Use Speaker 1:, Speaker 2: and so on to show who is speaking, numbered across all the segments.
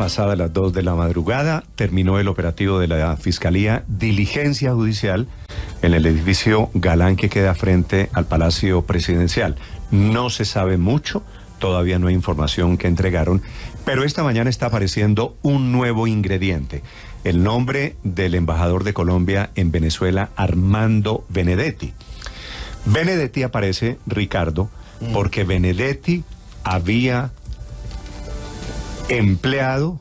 Speaker 1: pasada las 2 de la madrugada, terminó el operativo de la Fiscalía Diligencia Judicial en el edificio Galán que queda frente al Palacio Presidencial. No se sabe mucho, todavía no hay información que entregaron, pero esta mañana está apareciendo un nuevo ingrediente. El nombre del embajador de Colombia en Venezuela, Armando Benedetti. Benedetti aparece, Ricardo, porque Benedetti había empleado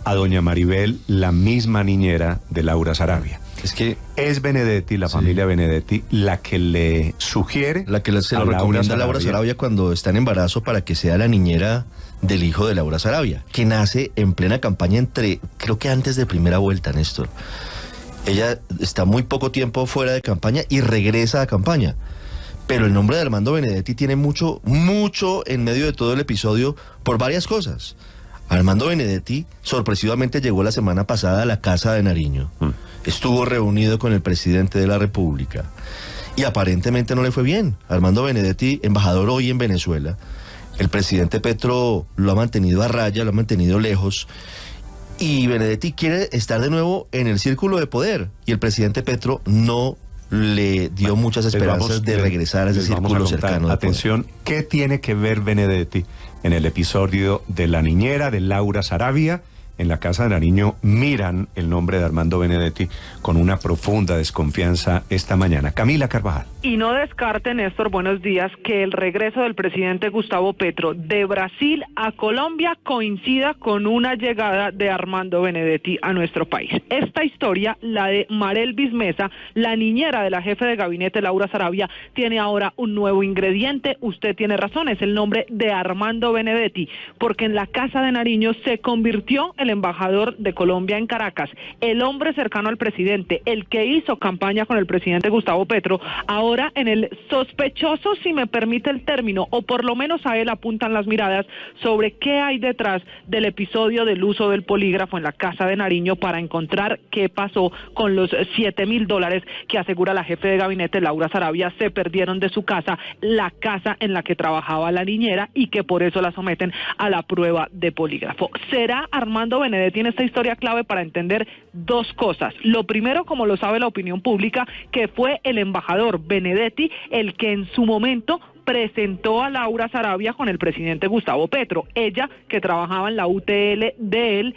Speaker 1: a doña Maribel, la misma niñera de Laura Sarabia.
Speaker 2: Es que
Speaker 1: es Benedetti, la familia Benedetti, la que le sugiere,
Speaker 2: la que se lo recomienda a Laura Sarabia cuando está en embarazo para que sea la niñera del hijo de Laura Sarabia, que nace en plena campaña creo que antes de primera vuelta, Néstor. Ella está muy poco tiempo fuera de campaña y regresa a campaña. Pero el nombre de Armando Benedetti tiene mucho en medio de todo el episodio por varias cosas. Armando Benedetti sorpresivamente llegó la semana pasada a la Casa de Nariño. Estuvo reunido con el presidente de la República y aparentemente no le fue bien. Armando Benedetti, embajador hoy en Venezuela, el presidente Petro lo ha mantenido a raya, lo ha mantenido lejos, y Benedetti quiere estar de nuevo en el círculo de poder, y el presidente Petro no le dio muchas esperanzas de regresar a ese círculo cercano.
Speaker 1: Atención, ¿qué tiene que ver Benedetti en el episodio de la niñera de Laura Sarabia? En la Casa de Nariño miran el nombre de Armando Benedetti con una profunda desconfianza esta mañana. Camila Carvajal.
Speaker 3: Y no descarte, Néstor, buenos días, que el regreso del presidente Gustavo Petro de Brasil a Colombia coincida con una llegada de Armando Benedetti a nuestro país. Esta historia, la de Marelvis Mesa, la niñera de la jefe de gabinete Laura Sarabia, tiene ahora un nuevo ingrediente. Usted tiene razón, es el nombre de Armando Benedetti, porque en la Casa de Nariño se convirtió el embajador de Colombia en Caracas, el hombre cercano al presidente, el que hizo campaña con el presidente Gustavo Petro, ahora en el sospechoso, si me permite el término, o por lo menos a él apuntan las miradas sobre qué hay detrás del episodio del uso del polígrafo en la Casa de Nariño para encontrar qué pasó con los $7,000 que asegura la jefe de gabinete Laura Sarabia se perdieron de su casa, la casa en la que trabajaba la niñera, y que por eso la someten a la prueba de polígrafo. ¿Será Armando Benedetti en esta historia clave para entender dos cosas? Lo primero, como lo sabe la opinión pública, que fue el embajador Benedetti el que en su momento presentó a Laura Sarabia con el presidente Gustavo Petro. Ella, que trabajaba en la UTL de él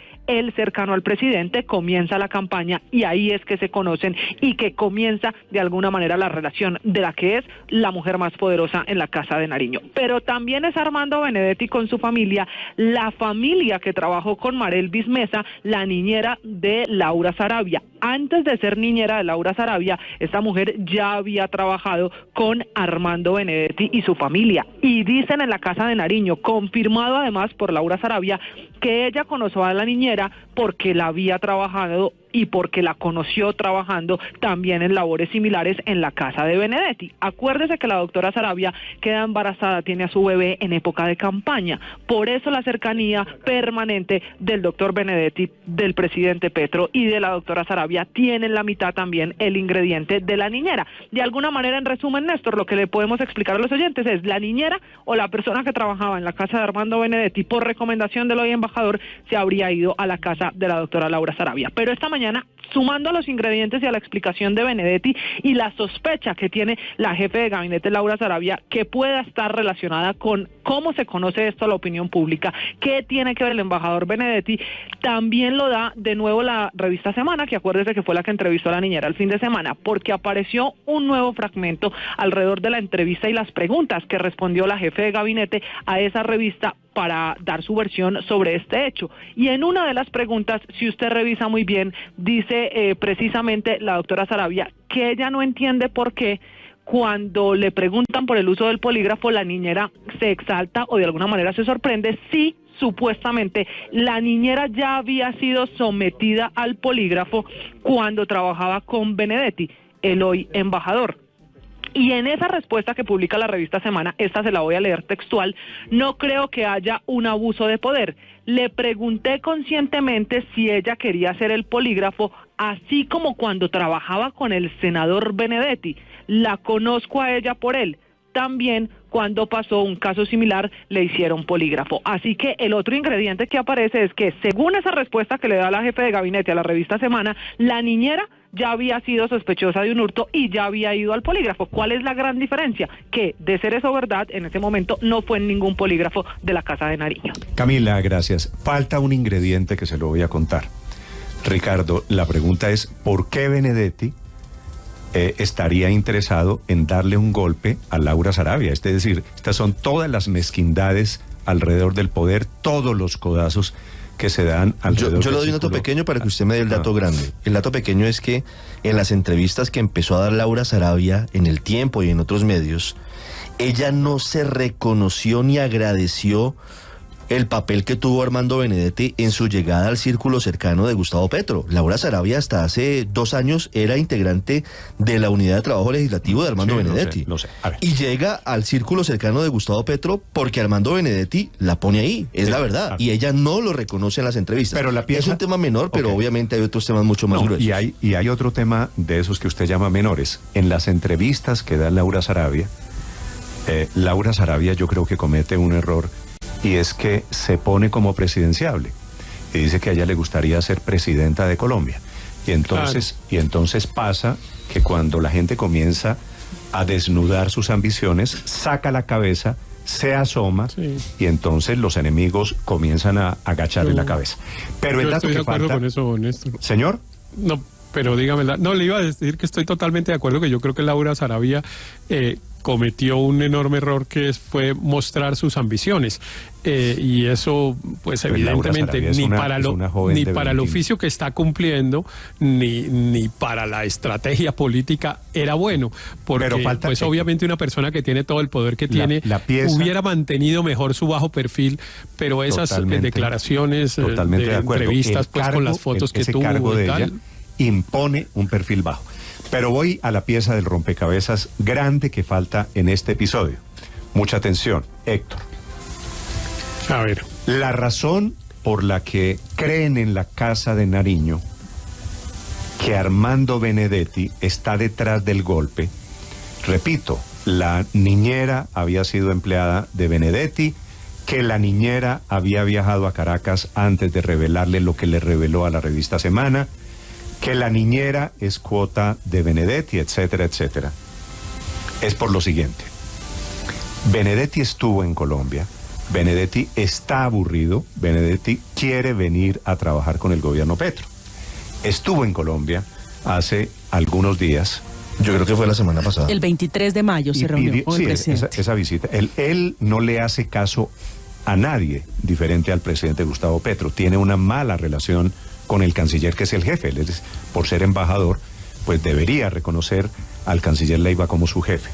Speaker 3: cercano al presidente, comienza la campaña y ahí es que se conocen y que comienza de alguna manera la relación de la que es la mujer más poderosa en la Casa de Nariño. Pero también es Armando Benedetti con su familia, la familia que trabajó con Marelvis Mesa, la niñera de Laura Sarabia. Antes de ser niñera de Laura Sarabia, esta mujer ya había trabajado con Armando Benedetti y su familia. Y dicen en la Casa de Nariño, confirmado además por Laura Sarabia, que ella conoció a la niñera porque la había trabajado y porque la conoció trabajando también en labores similares en la casa de Benedetti. Acuérdese que la doctora Sarabia queda embarazada, tiene a su bebé en época de campaña. Por eso la cercanía permanente del doctor Benedetti, del presidente Petro y de la doctora Sarabia tienen la mitad también el ingrediente de la niñera. De alguna manera, en resumen, Néstor, lo que le podemos explicar a los oyentes es la niñera o la persona que trabajaba en la casa de Armando Benedetti por recomendación del hoy embajador se habría ido a la casa de la doctora Laura Sarabia. Pero esta mañana, sumando a los ingredientes y a la explicación de Benedetti y la sospecha que tiene la jefe de gabinete Laura Sarabia que pueda estar relacionada con cómo se conoce esto a la opinión pública, qué tiene que ver el embajador Benedetti, también lo da de nuevo la revista Semana, que acuérdese que fue la que entrevistó a la niñera el fin de semana, porque apareció un nuevo fragmento alrededor de la entrevista y las preguntas que respondió la jefe de gabinete a esa revista para dar su versión sobre este hecho. Y en una de las preguntas, si usted revisa muy bien, dice precisamente la doctora Sarabia que ella no entiende por qué cuando le preguntan por el uso del polígrafo, la niñera se exalta o de alguna manera se sorprende si supuestamente la niñera ya había sido sometida al polígrafo cuando trabajaba con Benedetti, el hoy embajador. Y en esa respuesta que publica la revista Semana, esta se la voy a leer textual, no creo que haya un abuso de poder. Le pregunté conscientemente si ella quería hacer el polígrafo, así como cuando trabajaba con el senador Benedetti. La conozco a ella por él. también cuando pasó un caso similar le hicieron polígrafo. Así que el otro ingrediente que aparece es que, según esa respuesta que le da la jefe de gabinete a la revista Semana, la niñera ya había sido sospechosa de un hurto y ya había ido al polígrafo. ¿Cuál es la gran diferencia? Que, de ser eso verdad, en ese momento no fue en ningún polígrafo de la Casa de Nariño.
Speaker 1: Camila, gracias. Falta un ingrediente que se lo voy a contar. Ricardo, la pregunta es, ¿por qué Benedetti estaría interesado en darle un golpe a Laura Saravia? Es decir, estas son todas las mezquindades alrededor del poder, todos los codazos que se dan alrededor.
Speaker 2: Yo le doy un dato pequeño para que usted me dé el dato grande. El dato pequeño es que en las entrevistas que empezó a dar Laura Saravia en El Tiempo y en otros medios, ella no se reconoció ni agradeció el papel que tuvo Armando Benedetti en su llegada al círculo cercano de Gustavo Petro. Laura Saravia hasta hace 2 años era integrante de la unidad de trabajo legislativo de Armando Benedetti.
Speaker 1: Lo sé.
Speaker 2: Y llega al círculo cercano de Gustavo Petro porque Armando Benedetti la pone ahí, es la verdad. Y ella no lo reconoce en las entrevistas.
Speaker 1: Pero la pieza...
Speaker 2: Es un tema menor, pero obviamente hay otros temas mucho más gruesos.
Speaker 1: Y hay otro tema de esos que usted llama menores. En las entrevistas que da Laura Saravia yo creo que comete un error, y es que se pone como presidenciable y dice que a ella le gustaría ser presidenta de Colombia. Y entonces pasa que cuando la gente comienza a desnudar sus ambiciones, saca la cabeza, se asoma, y entonces los enemigos comienzan a agacharle la cabeza. Pero el dato
Speaker 4: estoy
Speaker 1: que
Speaker 4: de acuerdo
Speaker 1: falta...
Speaker 4: con eso, Néstor.
Speaker 1: ¿Señor?
Speaker 4: No, pero dígamela. No, le iba a decir que estoy totalmente de acuerdo, que yo creo que Laura Saravia cometió un enorme error, que fue mostrar sus ambiciones. Y eso, pues evidentemente, ni para el oficio que está cumpliendo, ni para la estrategia política era bueno. Porque, pues obviamente, una persona que tiene todo el poder que tiene, hubiera mantenido mejor su bajo perfil, pero esas declaraciones de entrevistas, pues con las fotos que tuvo y tal,
Speaker 1: impone un perfil bajo. Pero voy a la pieza del rompecabezas grande que falta en este episodio. Mucha atención, Héctor.
Speaker 4: A ver.
Speaker 1: La razón por la que creen en la Casa de Nariño que Armando Benedetti está detrás del golpe, repito, la niñera había sido empleada de Benedetti, que la niñera había viajado a Caracas antes de revelarle lo que le reveló a la revista Semana, que la niñera es cuota de Benedetti, etcétera, etcétera. Es por lo siguiente. Benedetti estuvo en Colombia, Benedetti está aburrido, Benedetti quiere venir a trabajar con el gobierno Petro. Estuvo en Colombia hace algunos días.
Speaker 2: Yo creo que fue la semana pasada.
Speaker 5: El 23 de mayo se reunió con el presidente.
Speaker 1: Esa visita. Él no le hace caso a nadie diferente al presidente Gustavo Petro. Tiene una mala relación con el canciller, que es el jefe. Él, por ser embajador, pues debería reconocer al canciller Leiva como su jefe.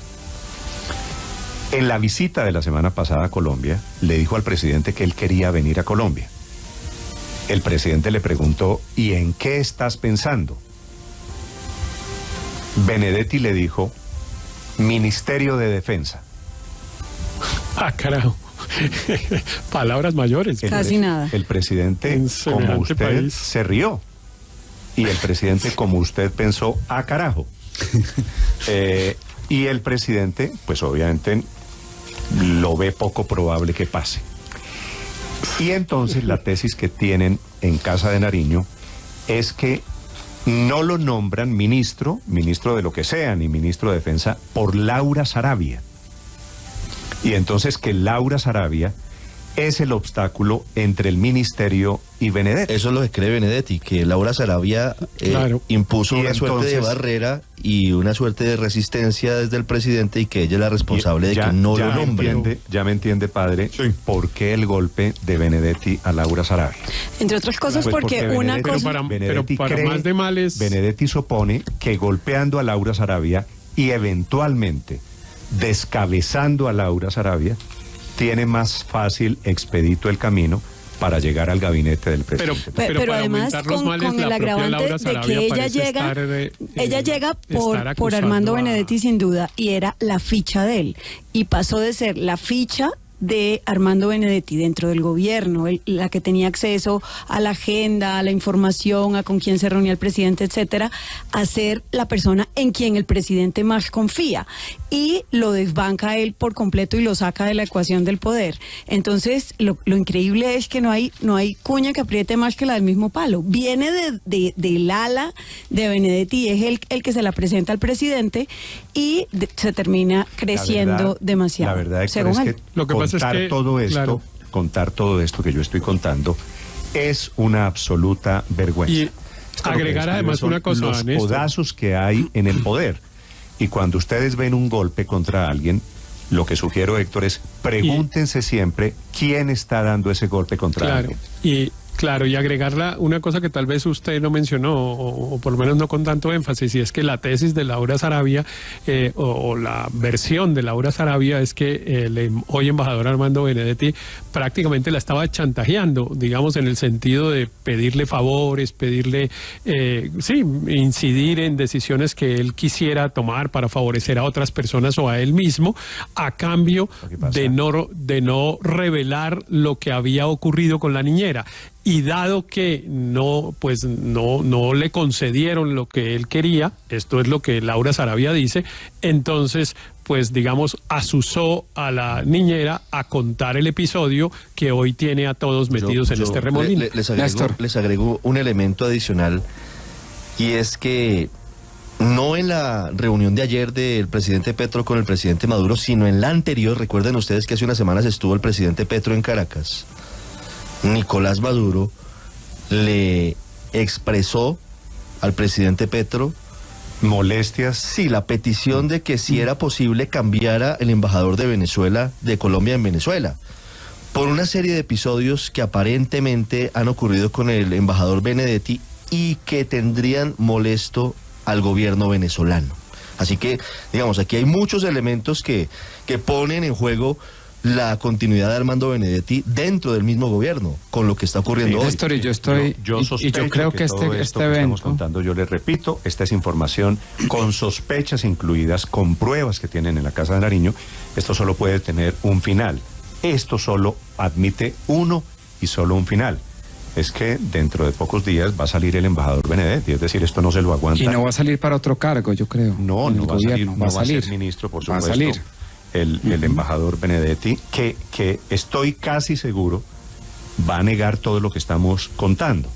Speaker 1: En la visita de la semana pasada a Colombia, le dijo al presidente que él quería venir a Colombia. El presidente le preguntó, ¿y en qué estás pensando? Benedetti le dijo, Ministerio de Defensa.
Speaker 4: Ah, carajo. Palabras mayores.
Speaker 5: Casi nada.
Speaker 1: El presidente, como usted, se rió. Y el presidente, como usted, pensó, ah, carajo. Y el presidente, pues obviamente, lo ve poco probable que pase. Y entonces la tesis que tienen en Casa de Nariño es que no lo nombran ministro de lo que sea, ni ministro de Defensa, por Laura Saravia. Y entonces que Laura Saravia es el obstáculo entre el ministerio y Benedetti.
Speaker 2: Eso es lo que cree Benedetti, que Laura Saravia impuso una suerte de barrera y una suerte de resistencia desde el presidente, y que ella es la responsable de que no lo nombre.
Speaker 1: Ya me entiende, padre, por qué el golpe de Benedetti a Laura Saravia.
Speaker 5: Entre otras cosas, pues porque una cosa...
Speaker 4: Pero para más de males...
Speaker 1: Benedetti supone que golpeando a Laura Saravia y eventualmente descabezando a Laura Saravia, tiene más fácil expedito el camino para llegar al gabinete del presidente.
Speaker 5: Pero además con el agravante de que ella llega por Armando Benedetti sin duda, y era la ficha de él, y pasó de ser la ficha de Armando Benedetti dentro del gobierno, la que tenía acceso a la agenda, a la información, a con quién se reunía el presidente, etcétera, a ser la persona en quien el presidente más confía, y lo desbanca él por completo y lo saca de la ecuación del poder. Entonces, lo increíble es que no hay cuña que apriete más que la del mismo palo. Viene del ala de Benedetti, es el que se la presenta al presidente y se termina creciendo demasiado.
Speaker 1: La verdad es que
Speaker 4: lo que pasa es que
Speaker 1: contar todo esto que yo estoy contando es una absoluta vergüenza.
Speaker 4: Y agregar además una cosa,
Speaker 1: los codazos que hay en el poder. Y cuando ustedes ven un golpe contra alguien, lo que sugiero, Héctor, es pregúntense siempre quién está dando ese golpe contra alguien.
Speaker 4: Y agregarla una cosa que tal vez usted no mencionó, o por lo menos no con tanto énfasis, y es que la tesis de Laura Sarabia, o la versión de Laura Sarabia, es que el hoy embajador Armando Benedetti prácticamente la estaba chantajeando, digamos, en el sentido de pedirle favores, incidir en decisiones que él quisiera tomar para favorecer a otras personas o a él mismo, a cambio de no revelar lo que había ocurrido con la niñera. Y dado que no le concedieron lo que él quería, esto es lo que Laura Sarabia dice, entonces, pues digamos, asusó a la niñera a contar el episodio que hoy tiene a todos metidos en este remolino.
Speaker 2: Les agrego un elemento adicional, y es que no en la reunión de ayer del presidente Petro con el presidente Maduro, sino en la anterior. Recuerden ustedes que hace unas semanas estuvo el presidente Petro en Caracas. Nicolás Maduro le expresó al presidente Petro
Speaker 1: molestias.
Speaker 2: Sí, la petición de que si era posible cambiara el embajador de Venezuela, de Colombia en Venezuela, por una serie de episodios que aparentemente han ocurrido con el embajador Benedetti y que tendrían molesto al gobierno venezolano. Así que, digamos, aquí hay muchos elementos que ponen en juego la continuidad de Armando Benedetti dentro del mismo gobierno, con lo que está ocurriendo hoy.
Speaker 6: Néstor, yo creo que este
Speaker 1: que estamos contando, yo les repito, esta es información con sospechas incluidas, con pruebas que tienen en la Casa de Nariño. Esto solo puede tener un final. Esto solo admite uno y solo un final. Es que dentro de pocos días va a salir el embajador Benedetti, es decir, esto no se lo aguanta.
Speaker 6: Y no va a salir para otro cargo, yo creo.
Speaker 1: No va a ser ministro, por supuesto.
Speaker 6: Va a salir.
Speaker 1: El embajador Benedetti, que estoy casi seguro va a negar todo lo que estamos contando.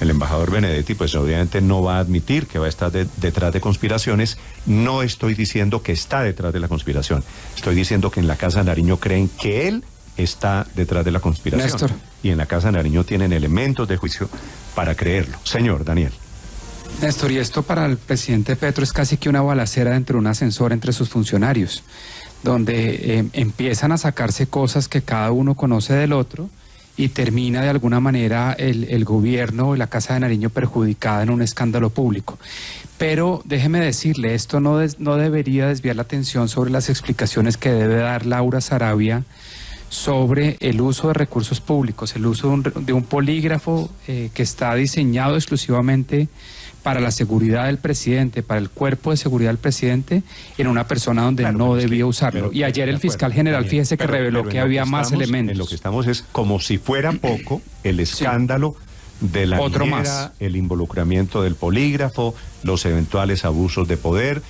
Speaker 1: El embajador Benedetti, pues obviamente no va a admitir que va a estar detrás de conspiraciones. No estoy diciendo que está detrás de la conspiración. Estoy diciendo que en la Casa de Nariño creen que él está detrás de la conspiración.
Speaker 6: Néstor.
Speaker 1: Y en la Casa de Nariño tienen elementos de juicio para creerlo. Señor Daniel.
Speaker 6: Néstor, y esto para el presidente Petro es casi que una balacera dentro de un ascensor entre sus funcionarios, donde empiezan a sacarse cosas que cada uno conoce del otro y termina de alguna manera el gobierno y la Casa de Nariño perjudicada en un escándalo público. Pero déjeme decirle, esto no debería desviar la atención sobre las explicaciones que debe dar Laura Sarabia sobre el uso de recursos públicos, el uso de un polígrafo que está diseñado exclusivamente para la seguridad del presidente, para el cuerpo de seguridad del presidente, en una persona donde no debía usarlo. Y ayer el fiscal general, fíjese que reveló que había más elementos.
Speaker 1: En lo que estamos es como si fuera poco el escándalo de la niñera, el involucramiento del polígrafo, los eventuales abusos de poder,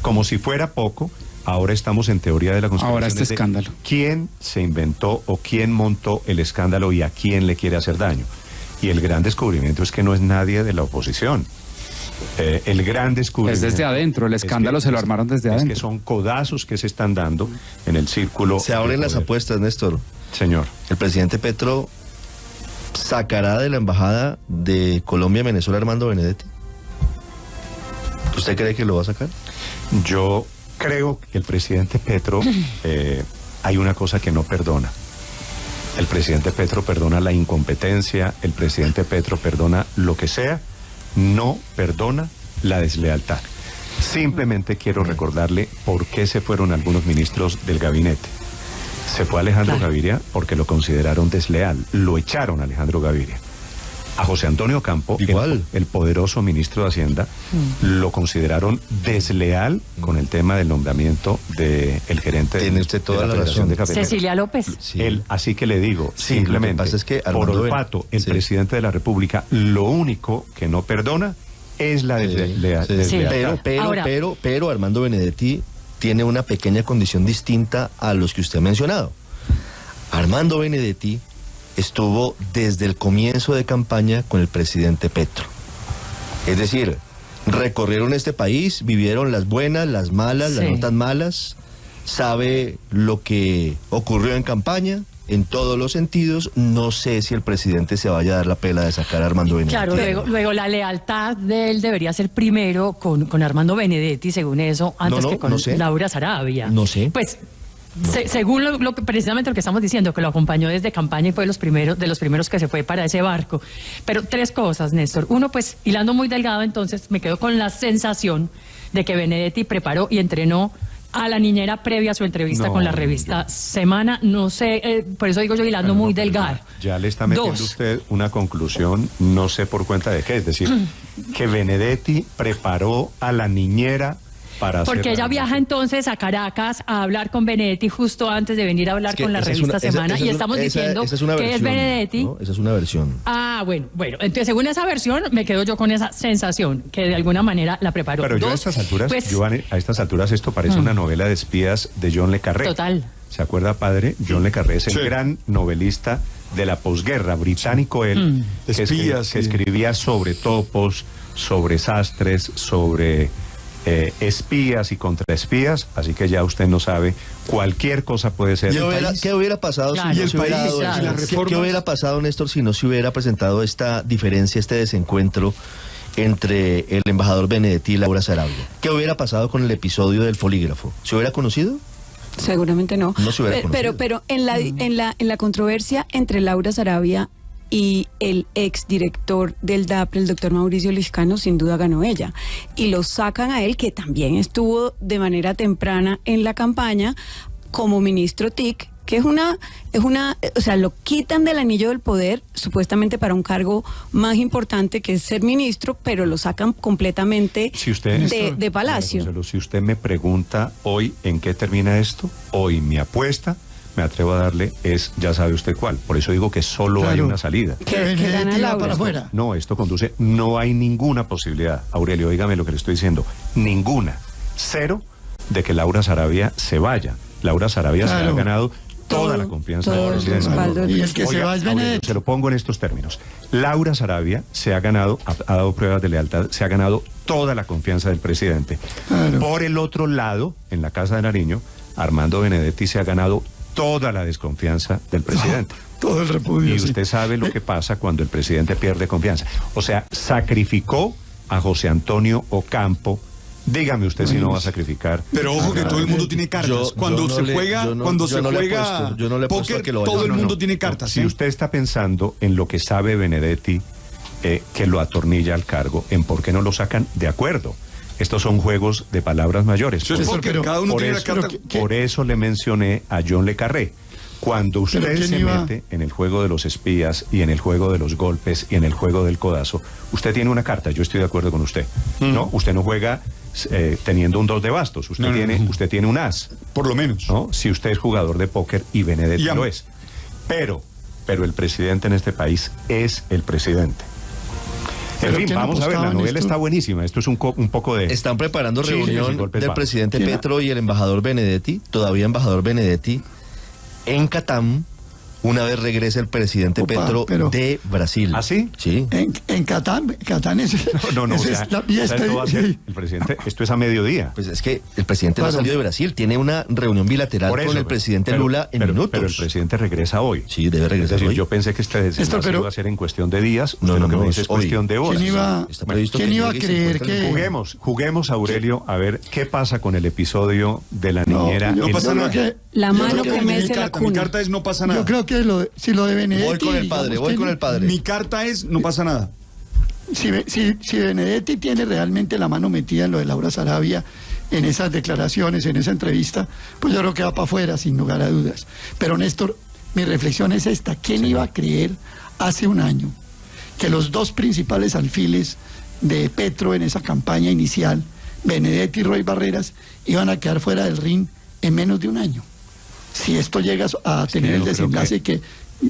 Speaker 1: como si fuera poco. Ahora estamos en teoría de la conspiración.
Speaker 6: Ahora este escándalo.
Speaker 1: ¿Quién se inventó o quién montó el escándalo y a quién le quiere hacer daño? Y el gran descubrimiento es que no es nadie de la oposición. El gran descubrimiento
Speaker 6: es desde adentro, el escándalo se lo armaron desde adentro.
Speaker 1: Es que son codazos que se están dando en el círculo.
Speaker 2: Se abren las apuestas, Néstor.
Speaker 1: Señor.
Speaker 2: El presidente Petro sacará de la embajada de Colombia a Venezuela Armando Benedetti. ¿Usted cree que lo va a sacar?
Speaker 1: Yo creo que el presidente Petro, hay una cosa que no perdona. El presidente Petro perdona la incompetencia, el presidente Petro perdona lo que sea, no perdona la deslealtad. Simplemente quiero recordarle por qué se fueron algunos ministros del gabinete. Se fue Alejandro Gaviria porque lo consideraron desleal, lo echaron a Alejandro Gaviria. A José Antonio Campo, el poderoso ministro de Hacienda, lo consideraron desleal con el tema del nombramiento del gerente
Speaker 2: Tiene usted toda
Speaker 1: de la Federación de Cafeteros.
Speaker 7: Cecilia López.
Speaker 1: Sí. Así que le digo, simplemente,
Speaker 2: lo que pasa es que
Speaker 1: por olfato, el presidente de la República, lo único que no perdona es la deslealtad.
Speaker 2: Pero Armando Benedetti tiene una pequeña condición distinta a los que usted ha mencionado. Armando Benedetti estuvo desde el comienzo de campaña con el presidente Petro. Es decir, recorrieron este país, vivieron las buenas, las malas, las no tan malas, sabe lo que ocurrió en campaña, en todos los sentidos. No sé si el presidente se vaya a dar la pela de sacar a Armando Benedetti.
Speaker 7: Claro, luego la lealtad de él debería ser primero con Armando Benedetti, según eso, antes que con Laura Sarabia.
Speaker 2: No sé.
Speaker 7: Pues según precisamente lo que estamos diciendo, que lo acompañó desde campaña y fue de los primeros que se fue para ese barco. Pero tres cosas, Néstor. Uno, pues, hilando muy delgado, entonces me quedo con la sensación de que Benedetti preparó y entrenó a la niñera previa a su entrevista con la revista Semana. No sé, por eso digo yo hilando muy delgado.
Speaker 1: Ya le está metiendo usted una conclusión, no sé por cuenta de qué, es decir, que Benedetti preparó a la niñera para
Speaker 7: porque ella viaja entonces a Caracas a hablar con Benedetti justo antes de venir a hablar con la revista Semana, y estamos diciendo que es Benedetti.
Speaker 2: ¿No? Esa es una versión.
Speaker 7: Ah, bueno, entonces según esa versión me quedo yo con esa sensación que de alguna manera la preparó.
Speaker 1: Pero yo a estas alturas, a estas alturas esto parece una novela de espías de John le Carré.
Speaker 7: Total.
Speaker 1: ¿Se acuerda, padre? John le Carré es el gran novelista de la posguerra, británico él, que escribía sobre topos, sobre sastres, sobre espías y contraespías, así que ya usted no sabe, cualquier cosa puede ser.
Speaker 2: ¿Qué hubiera pasado si no se hubiera dado ¿Qué hubiera pasado, Néstor, si no se hubiera presentado esta diferencia, este desencuentro entre el embajador Benedetti y Laura Sarabia? ¿Qué hubiera pasado con el episodio del polígrafo? ¿Se hubiera conocido?
Speaker 5: Seguramente no.
Speaker 2: No se hubiera conocido.
Speaker 5: Pero en la controversia entre Laura Sarabia y el exdirector del DAPRE, el doctor Mauricio Liscano, sin duda ganó ella. Y lo sacan a él, que también estuvo de manera temprana en la campaña como ministro TIC, que o sea, lo quitan del anillo del poder, supuestamente para un cargo más importante que es ser ministro, pero lo sacan completamente de Palacio.
Speaker 1: Si usted me pregunta hoy en qué termina esto, hoy mi apuesta, me atrevo a darle, ya sabe usted cuál. Por eso digo que solo hay una salida.
Speaker 5: Que gana Laura
Speaker 8: para afuera.
Speaker 1: No, esto conduce, no hay ninguna posibilidad. Aurelio, óigame lo que le estoy diciendo. Ninguna. Cero de que Laura Sarabia se vaya. Laura Sarabia se ha ganado toda la confianza del presidente.
Speaker 8: Y el que se va es Benedetti.
Speaker 1: Se lo pongo en estos términos. Laura Sarabia se ha ganado, ha dado pruebas de lealtad, se ha ganado toda la confianza del presidente. Por el otro lado, en la Casa de Nariño, Armando Benedetti se ha ganado toda la desconfianza del presidente.
Speaker 8: Todo el repudio.
Speaker 1: Y usted sabe lo que pasa cuando el presidente pierde confianza. O sea, sacrificó a José Antonio Ocampo. Dígame usted si no va a sacrificar.
Speaker 9: Pero ojo que todo el mundo tiene cartas. Cuando se juega póker, todo el mundo tiene cartas.
Speaker 1: Si usted está pensando en lo que sabe Benedetti, que lo atornilla al cargo, en por qué no lo sacan, de acuerdo. Estos son juegos de palabras mayores.
Speaker 9: Cada uno tiene la carta.
Speaker 1: Por eso le mencioné a John le Carré. Cuando usted se mete en el juego de los espías y en el juego de los golpes y en el juego del codazo, usted tiene una carta, yo estoy de acuerdo con usted. ¿No? Usted no juega teniendo un 2 de bastos, usted tiene un as.
Speaker 9: Por lo menos.
Speaker 1: ¿No? Si usted es jugador de póker y Benedetti lo es. Pero el presidente en este país es el presidente. En fin, vamos a ver, la novela está buenísima. Esto es un poco de...
Speaker 2: Están preparando reunión del presidente Petro y el embajador Benedetti, todavía embajador Benedetti, en Catán, una vez regrese el presidente Petro de Brasil.
Speaker 1: ¿Ah, sí?
Speaker 2: Sí.
Speaker 8: En Catán es...
Speaker 1: No, el presidente, esto es a mediodía.
Speaker 2: Pues es que el presidente no ha salido de Brasil, tiene una reunión bilateral con el presidente Lula en minutos.
Speaker 1: Pero el presidente regresa hoy.
Speaker 2: Sí, debe regresar hoy.
Speaker 1: Yo pensé que este desenlace iba a ser en cuestión de días, lo que me dice es cuestión de horas.
Speaker 8: ¿Quién iba a creer que...?
Speaker 1: Juguemos, Aurelio, a ver qué pasa con el episodio de la niñera.
Speaker 9: No pasa nada.
Speaker 5: La mano que mece la cuna.
Speaker 9: Mi carta es no pasa nada.
Speaker 8: Yo creo que si lo de Benedetti...
Speaker 2: Voy con el padre.
Speaker 9: Mi carta es no pasa nada.
Speaker 8: Si Benedetti tiene realmente la mano metida en lo de Laura Sarabia, en esas declaraciones, en esa entrevista, pues yo creo que va para afuera, sin lugar a dudas. Pero Néstor, mi reflexión es esta. ¿Quién iba a creer hace un año que los dos principales alfiles de Petro en esa campaña inicial, Benedetti y Roy Barreras, iban a quedar fuera del ring en menos de un año. Si esto llega a tener el desenlace que...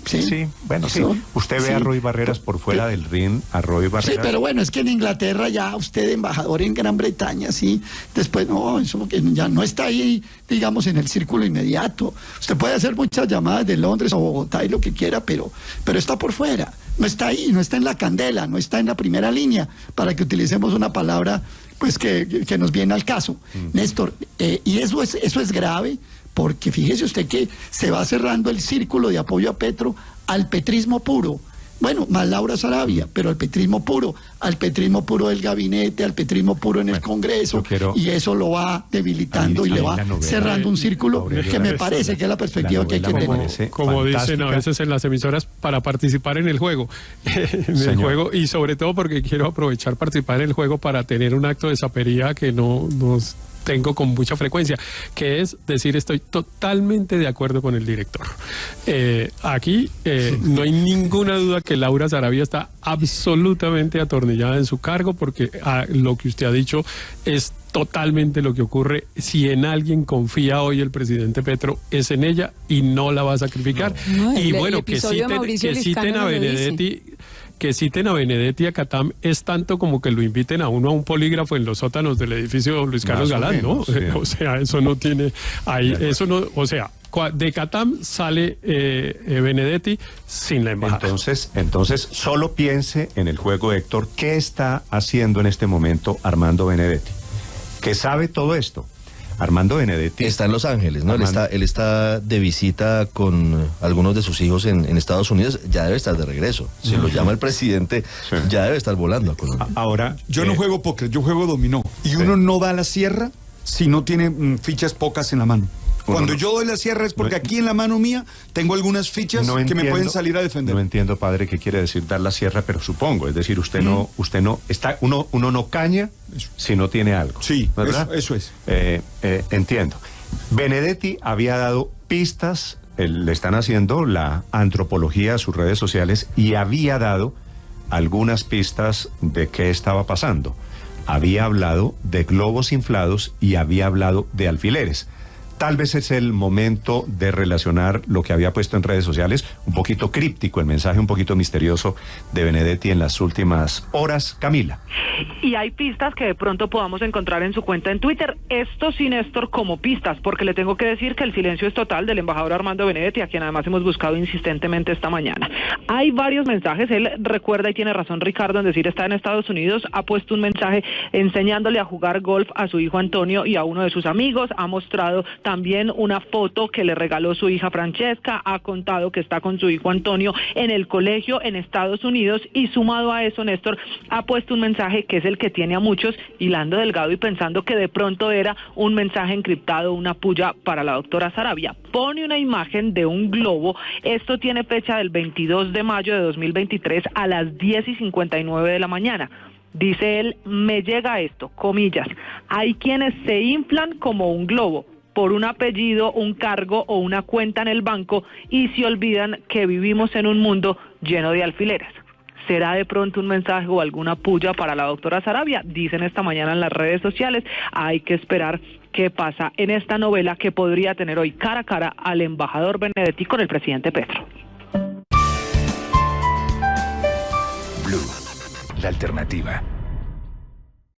Speaker 1: Sí, bueno, sí. Usted ve a Roy Barreras por fuera del ring, a Roy Barreras.
Speaker 8: Sí, pero bueno, es que en Inglaterra ya usted, embajador en Gran Bretaña, sí, después no, eso que ya no está ahí, digamos, en el círculo inmediato. Usted puede hacer muchas llamadas de Londres o Bogotá y lo que quiera, pero está por fuera, no está ahí, no está en la candela, no está en la primera línea, para que utilicemos una palabra pues que nos viene al caso. Néstor, y eso es grave, porque fíjese usted que se va cerrando el círculo de apoyo a Petro al petrismo puro. Bueno, más Laura Sarabia, pero al petrismo puro del gabinete, al petrismo puro en el Congreso, y eso lo va debilitando y le va cerrando un círculo que me parece que es la perspectiva que hay que tener.
Speaker 4: Como dicen a veces en las emisoras, para participar en el juego. El juego, y sobre todo porque quiero aprovechar participar en el juego para tener un acto de sapería que no nos tengo con mucha frecuencia, que es decir, estoy totalmente de acuerdo con el director. Aquí no hay ninguna duda que Laura Sarabia está absolutamente atornillada en su cargo, porque lo que usted ha dicho es totalmente lo que ocurre. Si en alguien confía hoy el presidente Petro, es en ella y no la va a sacrificar. Y bueno, que citen a Benedetti. Que citen a Benedetti y a Catam es tanto como que lo inviten a uno a un polígrafo en los sótanos del edificio Luis Carlos Galán, ¿no? Sí. O sea, eso no tiene ahí, eso no, o sea, de Catam sale Benedetti sin la embajada.
Speaker 1: Entonces, solo piense en el juego, Héctor, ¿qué está haciendo en este momento Armando Benedetti? Que sabe todo esto. Armando Benedetti
Speaker 2: está en Los Ángeles, ¿no? Él está de visita con algunos de sus hijos en Estados Unidos, ya debe estar de regreso. Si lo llama el presidente, ya debe estar volando a Colombia.
Speaker 9: Ahora, yo no juego póker, yo juego dominó. Y uno no va a la sierra si no tiene fichas pocas en la mano. Cuando yo doy la sierra es porque aquí en la mano mía tengo algunas fichas que me pueden salir a defender.
Speaker 1: No entiendo, padre, qué quiere decir dar la sierra, pero supongo, es decir, uno no caña si no tiene algo.
Speaker 9: Sí,
Speaker 1: ¿verdad?
Speaker 9: Eso es.
Speaker 1: Entiendo. Benedetti había dado pistas, le están haciendo la antropología a sus redes sociales y había dado algunas pistas de qué estaba pasando. Había hablado de globos inflados y había hablado de alfileres. Tal vez es el momento de relacionar lo que había puesto en redes sociales, un poquito críptico, el mensaje un poquito misterioso de Benedetti en las últimas horas. Camila.
Speaker 3: Y hay pistas que de pronto podamos encontrar en su cuenta en Twitter. Esto sí, Néstor, como pistas, porque le tengo que decir que el silencio es total del embajador Armando Benedetti, a quien además hemos buscado insistentemente esta mañana. Hay varios mensajes, él recuerda, y tiene razón Ricardo en decir, está en Estados Unidos, ha puesto un mensaje enseñándole a jugar golf a su hijo Antonio y a uno de sus amigos, ha mostrado también una foto que le regaló su hija Francesca, ha contado que está con su hijo Antonio en el colegio en Estados Unidos, y sumado a eso, Néstor, ha puesto un mensaje que es el que tiene a muchos hilando delgado y pensando que de pronto era un mensaje encriptado, una puya para la doctora Sarabia. Pone una imagen de un globo, esto tiene fecha del 22 de mayo de 2023 a las 10:59 de la mañana. Dice él, me llega esto, comillas, hay quienes se inflan como un globo por un apellido, un cargo o una cuenta en el banco y se olvidan que vivimos en un mundo lleno de alfileres. ¿Será de pronto un mensaje o alguna puya para la doctora Sarabia? Dicen esta mañana en las redes sociales. Hay que esperar qué pasa en esta novela que podría tener hoy cara a cara al embajador Benedetti con el presidente Petro.
Speaker 10: Blue, la alternativa.